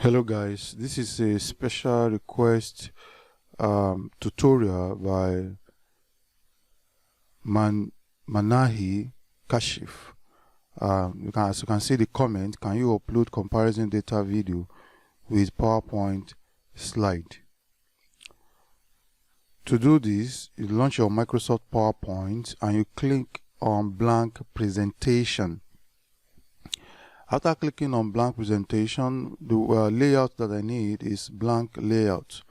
Hello guys, this is a special request tutorial by Manahi Kashif. As you can see the comment, can you upload comparison data video with PowerPoint slide? To do this, you launch your Microsoft PowerPoint and you click on blank presentation. After clicking on blank presentation, the layout that I need is blank layout.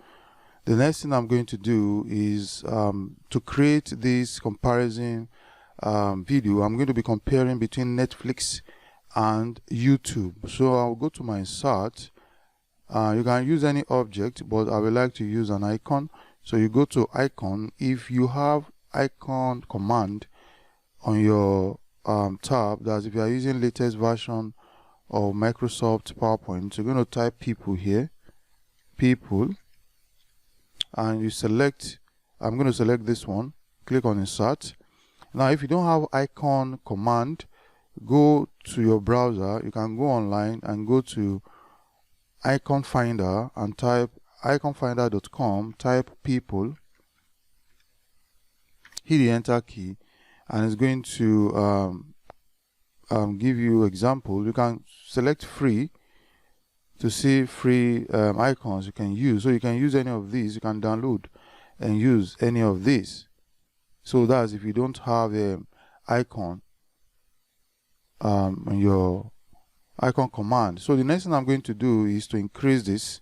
The next thing I'm going to do is to create this comparison video. I'm going to be comparing between Netflix and YouTube. So I'll go to my insert. You can use any object, but I would like to use an icon. So you go to icon. If you have icon command on your tab, that's if you are using latest version of Microsoft PowerPoint, you're going to type people here, people, and you select, I'm going to select this one, click on insert. Now if you don't have icon command, go to your browser. You can go online and go to icon finder and type iconfinder.com, type people, hit the enter key, and it's going to give you example. You can select free to see free icons you can use. So you can use any of these. You can download and use any of these. So that's if you don't have an icon on your icon command. So the next thing I'm going to do is to increase this.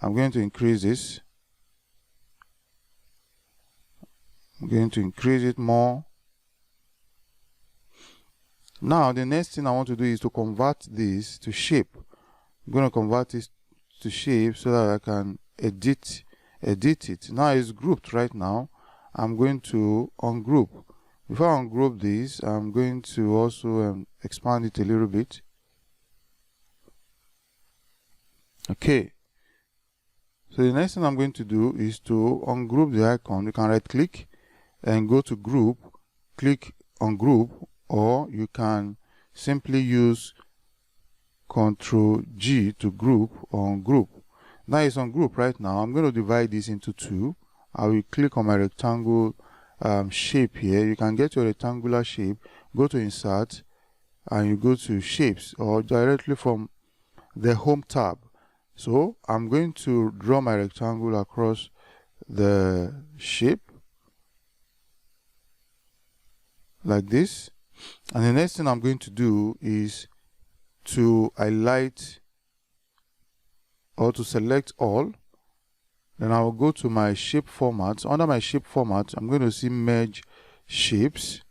I'm going to increase this. I'm going to increase it more. Now the next thing I want to do is to convert this to shape. I'm going to convert this to shape so that I can edit it. Now it's grouped right now. I'm going to ungroup. Before I ungroup this, I'm going to also expand it a little bit. Okay. So the next thing I'm going to do is to ungroup the icon. You can right click and go to group, click on group, or you can simply use Ctrl G to group on group. Now it's on group right now. I'm going to divide this into two. I will click on my rectangle shape here. You can get your rectangular shape, go to insert, and you go to shapes, or directly from the home tab. So I'm going to draw my rectangle across the shape like this. And the next thing I'm going to do is to highlight or to select all. Then I will go to my shape format. Under my shape format, I'm going to see merge shapes,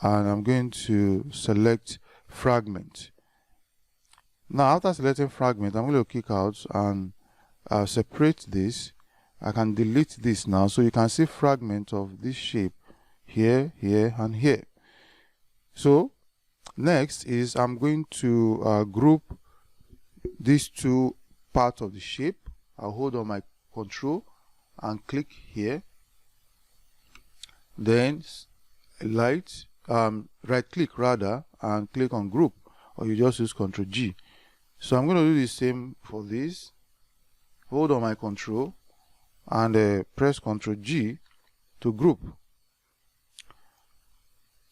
and I'm going to select fragment. Now after selecting fragment, I'm going to click out and separate this. I can delete this now, so you can see fragment of this shape here, here, and here. So next is I'm going to group these two parts of the shape. I'll hold on my control and click here. Then right click rather and click on group, or you just use Ctrl G. So I'm going to do the same for this. Hold on my control and press Ctrl G to group.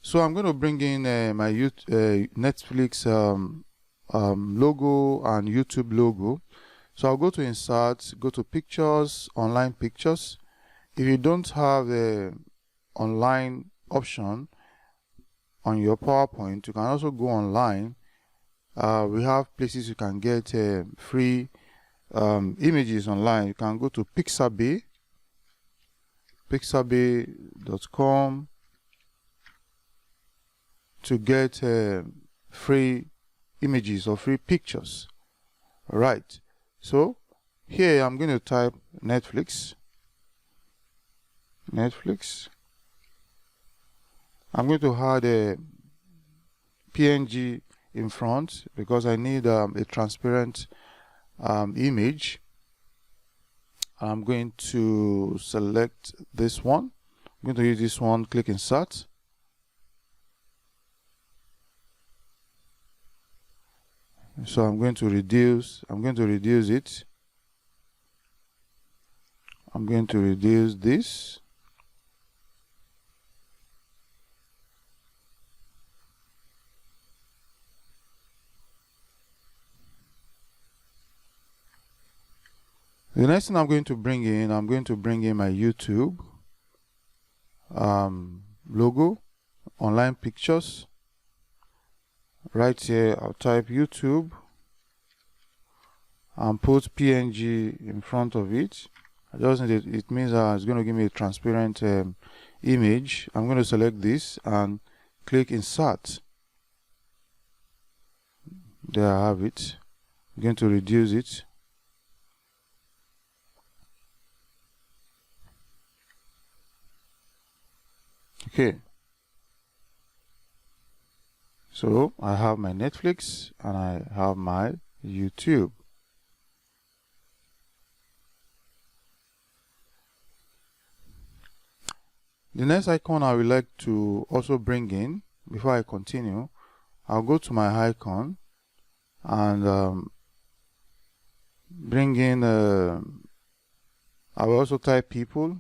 So I'm going to bring in my Netflix logo and YouTube logo. So I'll go to insert, go to pictures, online pictures. If you don't have the online option on your PowerPoint, you can also go online. We have places you can get free images online. You can go to Pixabay, pixabay.com, to get free images or free pictures. All right. So here I'm going to type Netflix. I'm going to add a PNG in front because I need a transparent image. I'm going to select this one. I'm going to use this one, click insert. So I'm going to reduce it. I'm going to reduce this. The next thing I'm going to bring in my YouTube logo, online pictures. Right here, I'll type YouTube and put PNG in front of it. I just need it. It means it's going to give me a transparent image. I'm going to select this and click Insert. There I have it. I'm going to reduce it. Okay. So I have my Netflix and I have my YouTube. The next icon I would like to also bring in, before I continue, I'll go to my icon and bring in, I will also type people.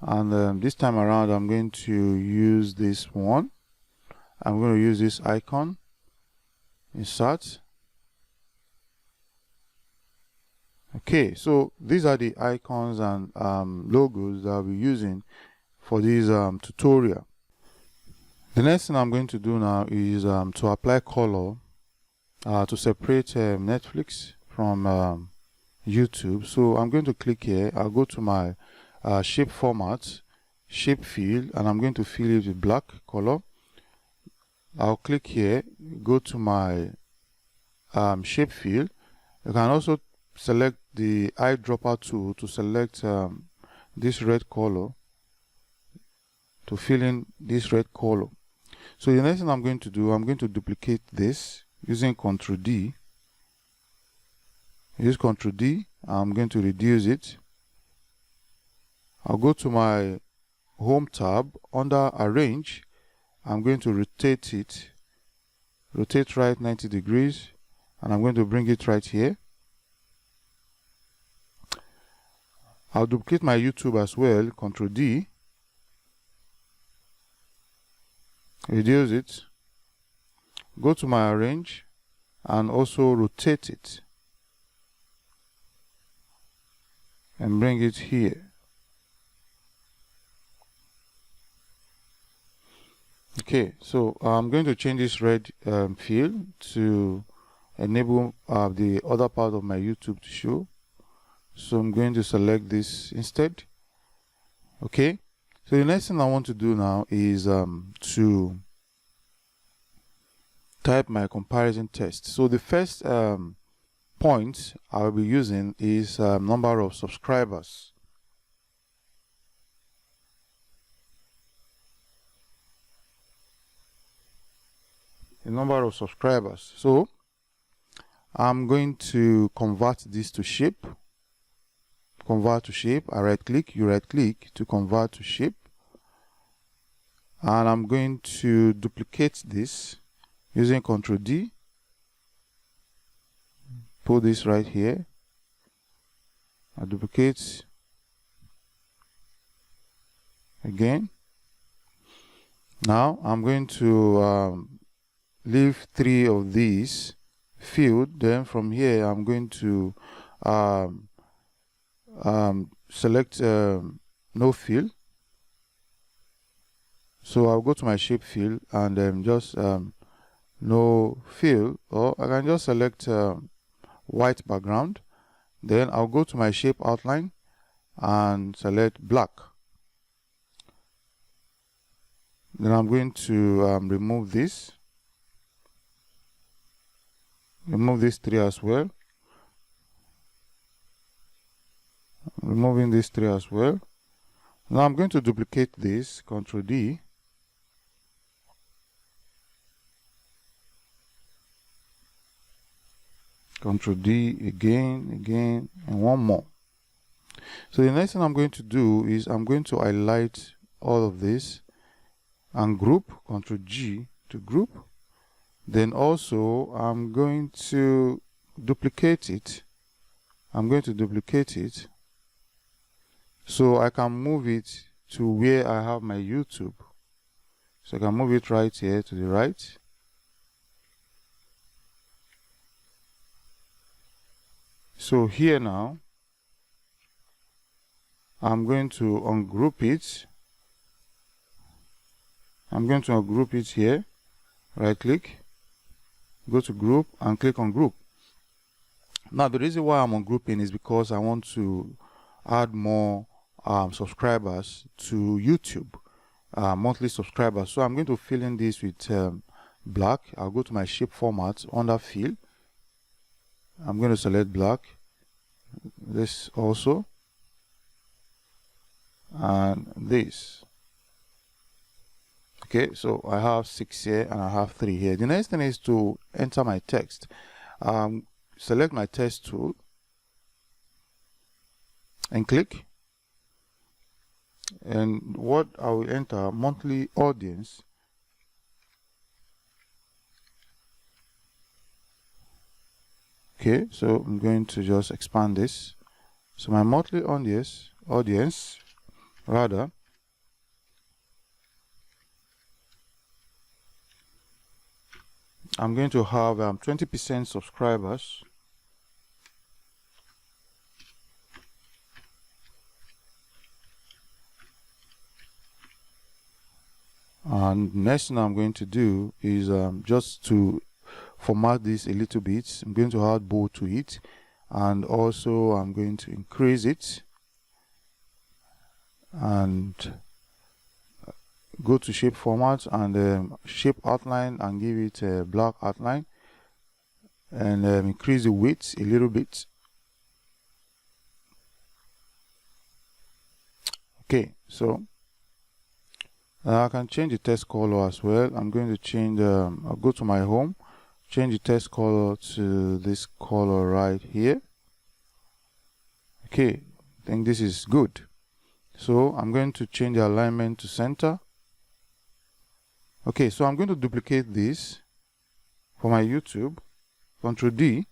And this time around, I'm going to use this one. I'm going to use this icon, Insert. Okay, so these are the icons and logos that I'll be using for this tutorial. The next thing I'm going to do now is to apply color to separate Netflix from YouTube. So I'm going to click here. I'll go to my shape format, shape fill, and I'm going to fill it with black color. I'll click here, go to my shape fill. You can also select the eyedropper tool to select this red color, to fill in this red color. So the next thing I'm going to do, I'm going to duplicate this using Ctrl D. Use Ctrl D. I'm going to reduce it. I'll go to my Home tab. Under Arrange, I'm going to rotate it. Rotate right 90 degrees, and I'm going to bring it right here. I'll duplicate my YouTube as well. Ctrl D. Reduce it. Go to my Arrange and also rotate it and bring it here. Okay, so I'm going to change this red field to enable the other part of my YouTube to show. So I'm going to select this instead. Okay, so the next thing I want to do now is to type my comparison test. So the first point I will be using is number of subscribers. The number of subscribers. So I'm going to convert this to shape. Convert to shape. I right click, you right click to convert to shape. And I'm going to duplicate this using Ctrl D. Put this right here. I duplicate again. Now I'm going to leave 3 of these field. Then from here I'm going to select no fill. So I'll go to my shape fill and just no fill, or I can just select white background. Then I'll go to my shape outline and select black. Then I'm going to remove this. Remove these 3 as well. Removing these 3 as well. Now I'm going to duplicate this, Ctrl D. Ctrl D again, and one more. So the next thing I'm going to do is I'm going to highlight all of this and group, Ctrl G, to group. Then also I'm going to duplicate it. I'm going to duplicate it so I can move it to where I have my YouTube. So I can move it right here to the right. So here now, I'm going to ungroup it. I'm going to ungroup it here. Right click, go to group and click on group. Now the reason why I'm ungrouping is because I want to add more subscribers to YouTube, monthly subscribers. So I'm going to fill in this with black. I'll go to my shape format under fill. I'm going to select black, this also, and this. Okay, so I have 6 here and I have 3 here. The next thing is to enter my text. Select my text tool and click. And what I will enter, monthly audience. Okay, so I'm going to just expand this. So my monthly audience rather, I'm going to have 20% subscribers. And next thing I'm going to do is just to format this a little bit. I'm going to add bold to it, and also I'm going to increase it and go to shape format and shape outline and give it a black outline, and increase the width a little bit. Okay, so I can change the text color as well. I'm going to change, I'll go to my home, change the text color to this color right here. Okay, I think this is good. So I'm going to change the alignment to center. Okay, so I'm going to duplicate this for my YouTube, Ctrl D,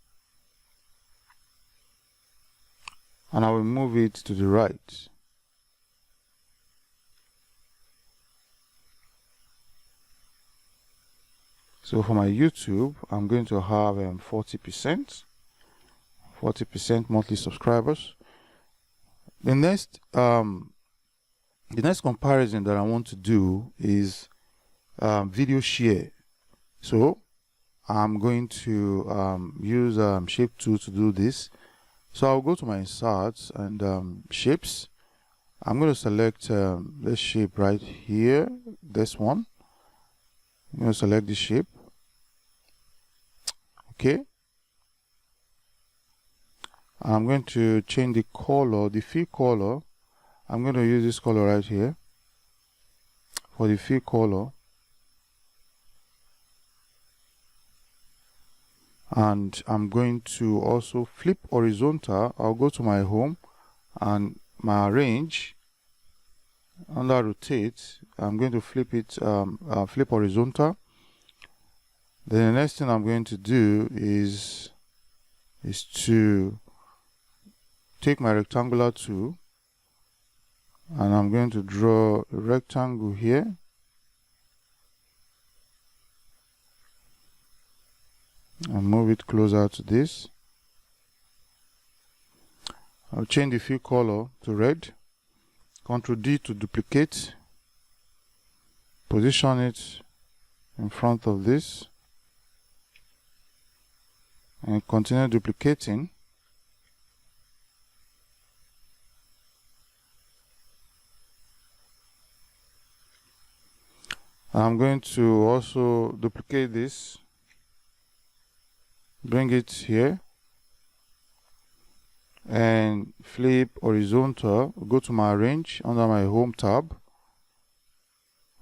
and I will move it to the right. So for my YouTube, I'm going to have 40% monthly subscribers. The next comparison that I want to do is video share. So I'm going to use shape tool to do this. So I'll go to my inserts and shapes. I'm going to select this shape right here, this one. I'm going to select this shape. Okay. I'm going to change the color, the fill color. I'm going to use this color right here for the fill color. And I'm going to also flip horizontal. I'll go to my home and my arrange. Under rotate, I'm going to flip it, flip horizontal. Then the next thing I'm going to do is to take my rectangular tool, and I'm going to draw a rectangle here. And move it closer to this. I'll change the fill color to red. Ctrl D to duplicate. Position it in front of this. And continue duplicating. I'm going to also duplicate this. Bring it here. And flip horizontal. Go to my arrange under my home tab.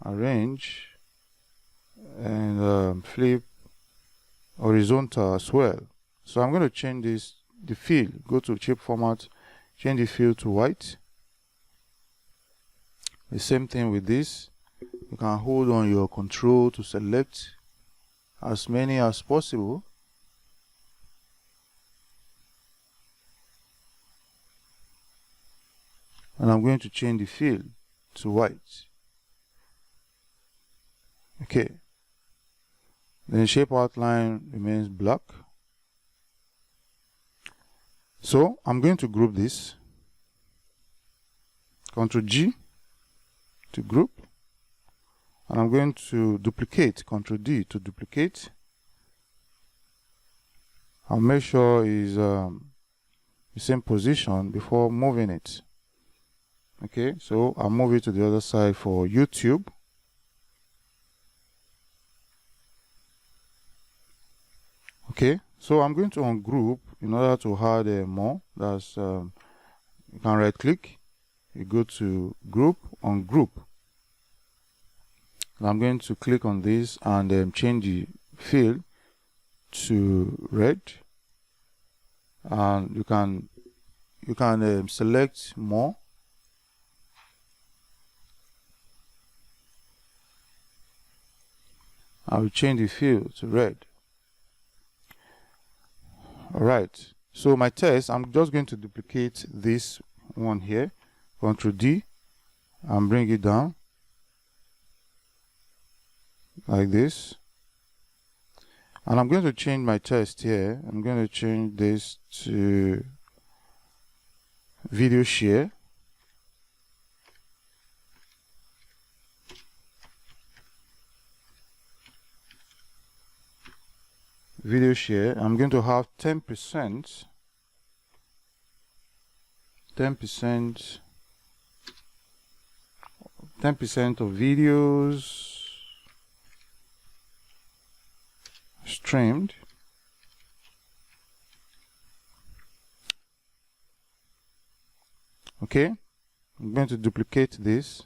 Arrange. And flip horizontal as well. So I'm going to change this, the fill, go to shape format, change the fill to white. The same thing with this. you can hold on your control to select as many as possible. And I'm going to change the fill to white. Okay. Then shape outline remains black. So I'm going to group this. Ctrl G to group. And I'm going to duplicate. Ctrl D to duplicate. I'll make sure it's the same position before moving it. Okay, so I'll move it to the other side for YouTube. Okay, so I'm going to ungroup in order to add more. That's you can right click, you go to group, ungroup. And I'm going to click on this and change the fill to red. And you can select more. I will change the fill to red. Alright, so my test, I'm just going to duplicate this one here. Ctrl D and bring it down like this. And I'm going to change my test here. I'm going to change this to video share. Video share. I'm going to have 10% of videos streamed. Okay, I'm going to duplicate this,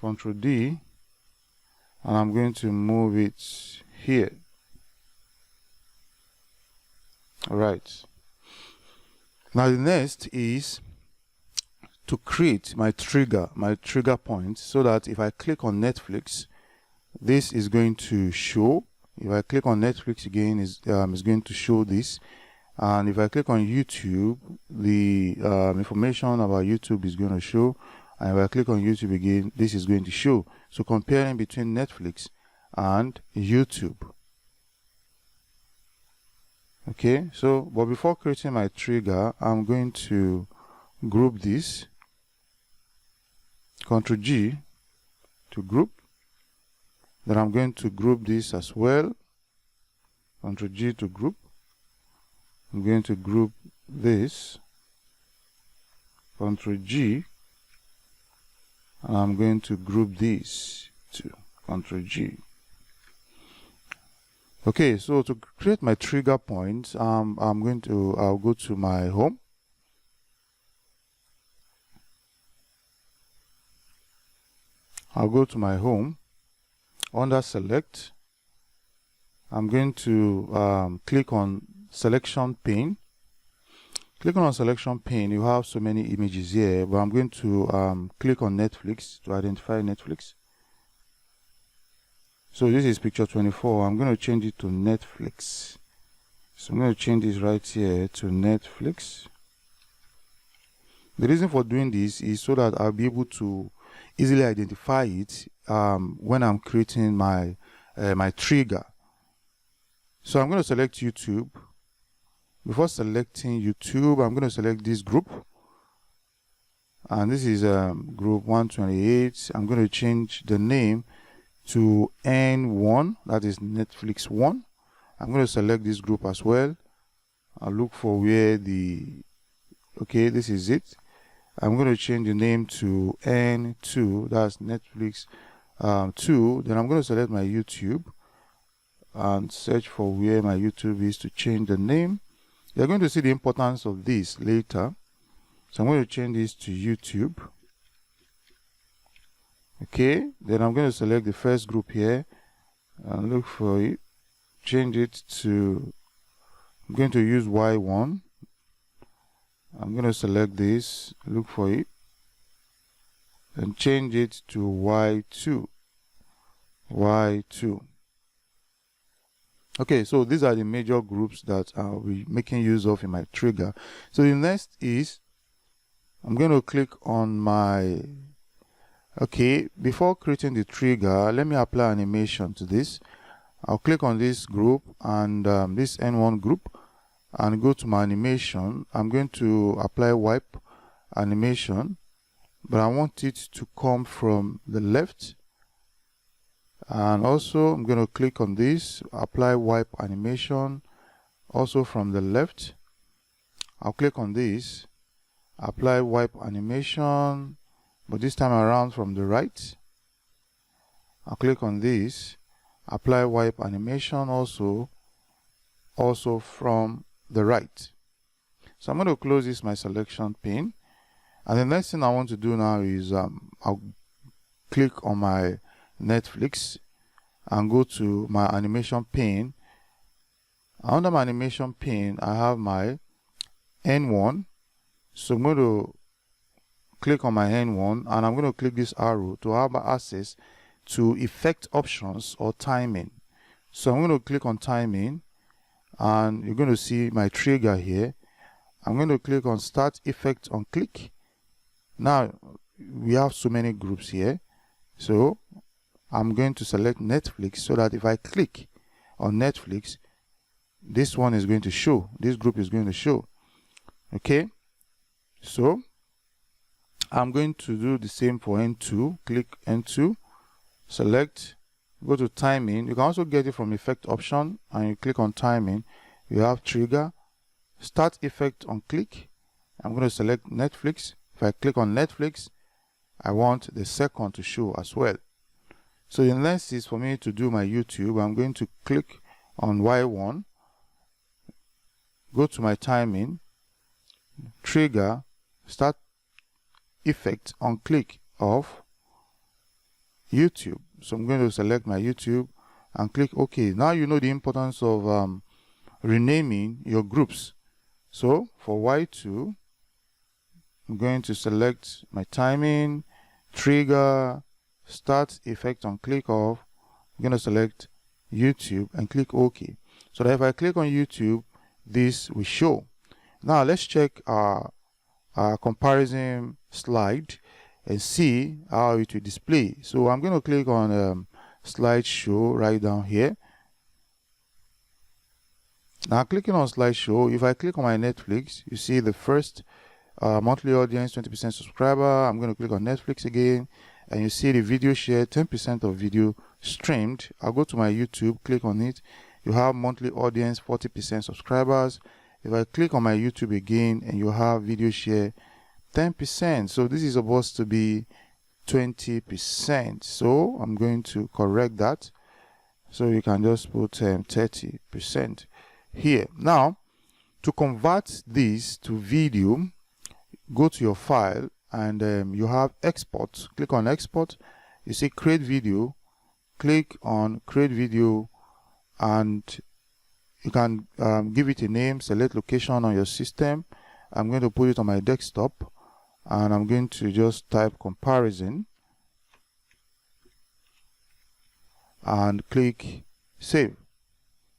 Ctrl D, and I'm going to move it here. Alright, now the next is to create my trigger point, so that if I click on Netflix, this is going to show. If I click on Netflix again, is going to show this. And if I click on YouTube, the information about YouTube is going to show. And if I click on YouTube again, this is going to show. So comparing between Netflix and YouTube. Okay, so but before creating my trigger, I'm going to group this. Ctrl G to group. Then I'm going to group this as well. Ctrl G to group. I'm going to group this. Ctrl G. And I'm going to group this too. Ctrl G. Okay, so to create my trigger points, I'll go to my home. I'll go to my home. Under select, I'm going to click on selection pane. Clicking on selection pane, you have so many images here, but I'm going to click on Netflix to identify Netflix. So this is picture 24. I'm going to change it to Netflix. So I'm going to change this right here to Netflix. The reason for doing this is so that I'll be able to easily identify it when I'm creating my my trigger. So I'm going to select YouTube. Before selecting YouTube, I'm going to select this group. And this is group 128. I'm going to change the name to N1, that is Netflix 1. I'm going to select this group as well. I'll look for where okay, this is it. I'm going to change the name to N2, that's Netflix 2. Then I'm going to select my YouTube and search for where my YouTube is to change the name. You're going to see the importance of this later. So I'm going to change this to YouTube. Okay, then I'm going to select the first group here and look for it. Change it to, I'm going to use Y1. I'm going to select this, look for it, and change it to Y2. Y2. Okay, so these are the major groups that I'll be making use of in my trigger. So the next is I'm going to click on my, okay, before creating the trigger, let me apply animation to this. I'll click on this group and this N1 group and go to my animation. I'm going to apply wipe animation, but I want it to come from the left. And also I'm going to click on this, apply wipe animation, also from the left. I'll click on this, apply wipe animation, but this time around from the right. I'll click on this, apply wipe animation also from the right. So I'm going to close this my selection pane, and the next thing I want to do now is I'll click on my Netflix and go to my animation pane. Under my animation pane I have my N1, so I'm going to click on my N1 and I'm going to click this arrow to have access to effect options or timing. So I'm going to click on timing and you're going to see my trigger here. I'm going to click on start effect on click. Now we have so many groups here, so I'm going to select Netflix so that if I click on Netflix, this one is going to show, this group is going to show. Okay, so I'm going to do the same for N2. Click N2, select, go to timing. You can also get it from effect option and you click on timing. You have trigger, start effect on click. I'm going to select Netflix. If I click on Netflix, I want the second to show as well. So the next is for me to do my YouTube. I'm going to click on Y1, go to my timing, trigger, start effect on click of YouTube. So I'm going to select my YouTube and click OK. Now you know the importance of renaming your groups. So for Y2, I'm going to select my timing, trigger, start effect on click of. I'm going to select YouTube and click OK. So that if I click on YouTube, this will show. Now let's check our comparison slide and see how it will display. So I'm going to click on slideshow right down here. Now clicking on slideshow, if I click on my Netflix, you see the first monthly audience 20% subscriber. I'm going to click on Netflix again and you see the video share 10% of video streamed. I'll go to my YouTube, click on it. You have monthly audience 40% subscribers. If I click on my YouTube again and you have video share 10%, so this is supposed to be 20%, so I'm going to correct that, so you can just put 30% here. Now to convert this to video, go to your file and you have export. Click on export, you see create video, click on create video and you can give it a name, select location on your system. I'm going to put it on my desktop and I'm going to just type comparison and click save.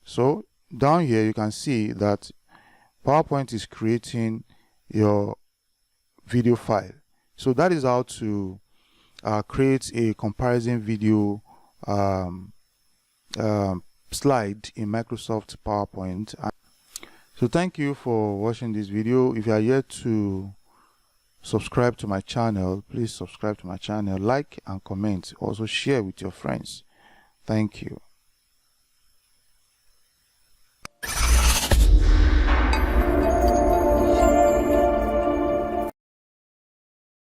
So down here you can see that PowerPoint is creating your video file. So that is how to create a comparison video slide in Microsoft PowerPoint. So thank you for watching this video. If you are yet to subscribe to my channel, please subscribe to my channel, like and comment, also share with your friends. Thank you.